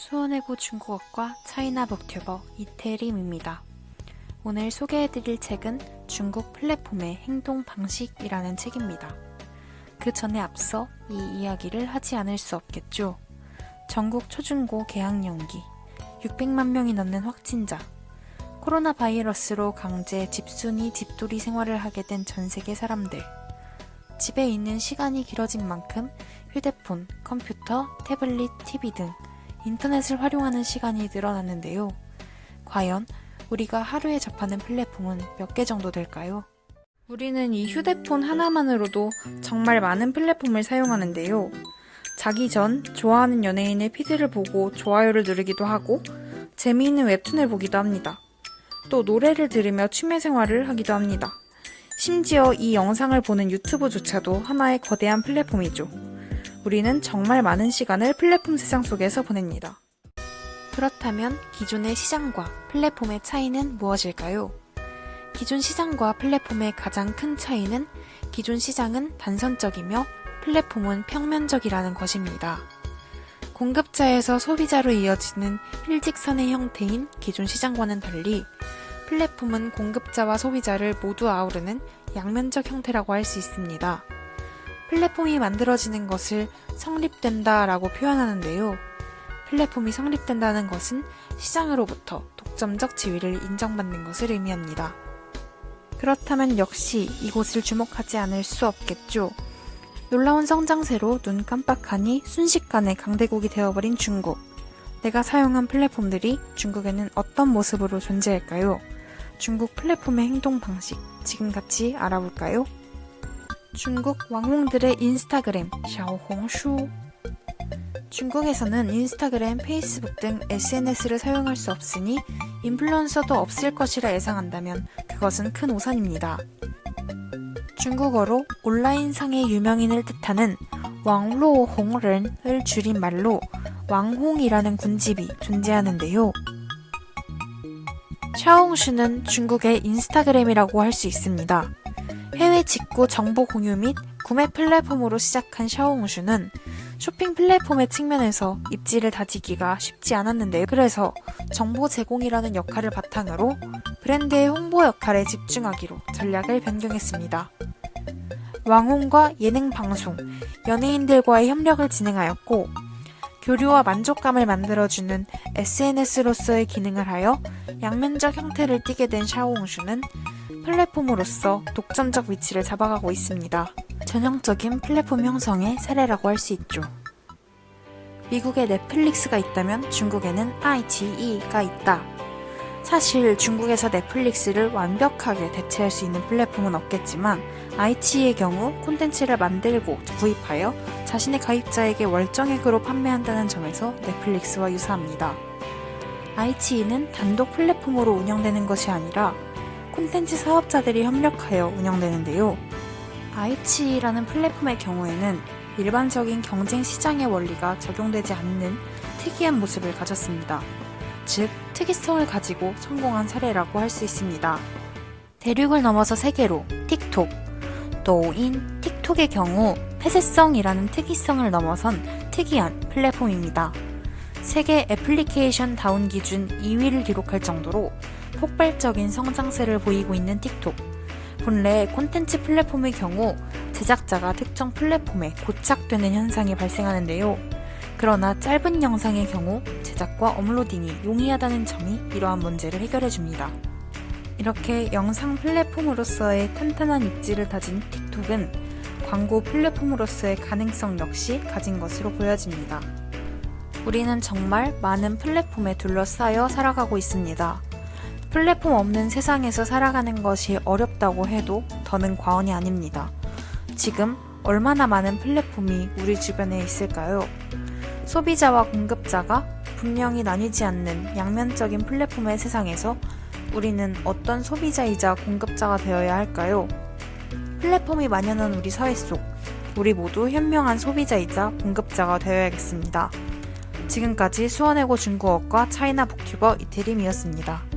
수원외고 중국어과 차이나 북튜버 이태림입니다. 오늘 소개해드릴 책은 중국 플랫폼의 행동 방식이라는 책입니다. 그 전에 앞서 이 이야기를 하지 않을 수 없겠죠. 전국 초중고 개학 연기, 600만 명이 넘는 확진자, 코로나 바이러스로 강제 집순이 집돌이 생활을 하게 된 전 세계 사람들, 집에 있는 시간이 길어진 만큼 휴대폰, 컴퓨터, 태블릿, TV 등 인터넷을 활용하는 시간이 늘어났는데요. 과연 우리가 하루에 접하는 플랫폼은 몇 개 정도 될까요? 우리는 이 휴대폰 하나만으로도 정말 많은 플랫폼을 사용하는데요. 자기 전 좋아하는 연예인의 피드를 보고 좋아요를 누르기도 하고 재미있는 웹툰을 보기도 합니다. 또 노래를 들으며 취미 생활을 하기도 합니다. 심지어 이 영상을 보는 유튜브조차도 하나의 거대한 플랫폼이죠. 우리는 정말 많은 시간을 플랫폼 세상 속에서 보냅니다. 그렇다면 기존의 시장과 플랫폼의 차이는 무엇일까요? 기존 시장과 플랫폼의 가장 큰 차이는 기존 시장은 단선적이며 플랫폼은 평면적이라는 것입니다. 공급자에서 소비자로 이어지는 일직선의 형태인 기존 시장과는 달리 플랫폼은 공급자와 소비자를 모두 아우르는 양면적 형태라고 할 수 있습니다. 플랫폼이 만들어지는 것을 성립된다 라고 표현하는데요. 플랫폼이 성립된다는 것은 시장으로부터 독점적 지위를 인정받는 것을 의미합니다. 그렇다면 역시 이곳을 주목하지 않을 수 없겠죠. 놀라운 성장세로 눈 깜빡하니 순식간에 강대국이 되어버린 중국. 내가 사용한 플랫폼들이 중국에는 어떤 모습으로 존재할까요? 중국 플랫폼의 행동 방식, 지금 같이 알아볼까요? 중국 왕홍들의 인스타그램, 샤오홍슈. 중국에서는 인스타그램, 페이스북 등 SNS를 사용할 수 없으니 인플루언서도 없을 것이라 예상한다면 그것은 큰 오산입니다. 중국어로 온라인상의 유명인을 뜻하는 왕로홍른을 줄인 말로 왕홍이라는 군집이 존재하는데요. 샤오홍슈는 중국의 인스타그램이라고 할 수 있습니다. 해외 직구 정보 공유 및 구매 플랫폼으로 시작한 샤오홍슈는 쇼핑 플랫폼의 측면에서 입지를 다지기가 쉽지 않았는데요. 그래서 정보 제공이라는 역할을 바탕으로 브랜드의 홍보 역할에 집중하기로 전략을 변경했습니다. 왕홍과 예능 방송, 연예인들과의 협력을 진행하였고 교류와 만족감을 만들어주는 SNS로서의 기능을 하여 양면적 형태를 띠게 된 샤오홍슈는 플랫폼으로서 독점적 위치를 잡아가고 있습니다. 전형적인 플랫폼 형성의 사례라고 할 수 있죠. 미국에 넷플릭스가 있다면 중국에는 iQIYI가 있다. 사실 중국에서 넷플릭스를 완벽하게 대체할 수 있는 플랫폼은 없겠지만 iQIYI의 경우 콘텐츠를 만들고 구입하여 자신의 가입자에게 월정액으로 판매한다는 점에서 넷플릭스와 유사합니다. iQIYI는 단독 플랫폼으로 운영되는 것이 아니라 콘텐츠 사업자들이 협력하여 운영되는데요. iQIYI라는 플랫폼의 경우에는 일반적인 경쟁 시장의 원리가 적용되지 않는 특이한 모습을 가졌습니다. 즉, 특이성을 가지고 성공한 사례라고 할 수 있습니다. 대륙을 넘어서 세계로 틱톡, 도인, 틱톡의 경우 폐쇄성이라는 특이성을 넘어선 특이한 플랫폼입니다. 세계 애플리케이션 다운 기준 2위를 기록할 정도로 폭발적인 성장세를 보이고 있는 틱톡. 본래 콘텐츠 플랫폼의 경우 제작자가 특정 플랫폼에 고착되는 현상이 발생하는데요. 그러나 짧은 영상의 경우 제작과 업로딩이 용이하다는 점이 이러한 문제를 해결해줍니다. 이렇게 영상 플랫폼으로서의 탄탄한 입지를 다진 틱톡은 광고 플랫폼으로서의 가능성 역시 가진 것으로 보여집니다. 우리는 정말 많은 플랫폼에 둘러싸여 살아가고 있습니다. 플랫폼 없는 세상에서 살아가는 것이 어렵다고 해도 더는 과언이 아닙니다. 지금 얼마나 많은 플랫폼이 우리 주변에 있을까요? 소비자와 공급자가 분명히 나뉘지 않는 양면적인 플랫폼의 세상에서 우리는 어떤 소비자이자 공급자가 되어야 할까요? 플랫폼이 만연한 우리 사회 속 우리 모두 현명한 소비자이자 공급자가 되어야겠습니다. 지금까지 수원외고 중국어과 차이나 북튜버 이태림이었습니다.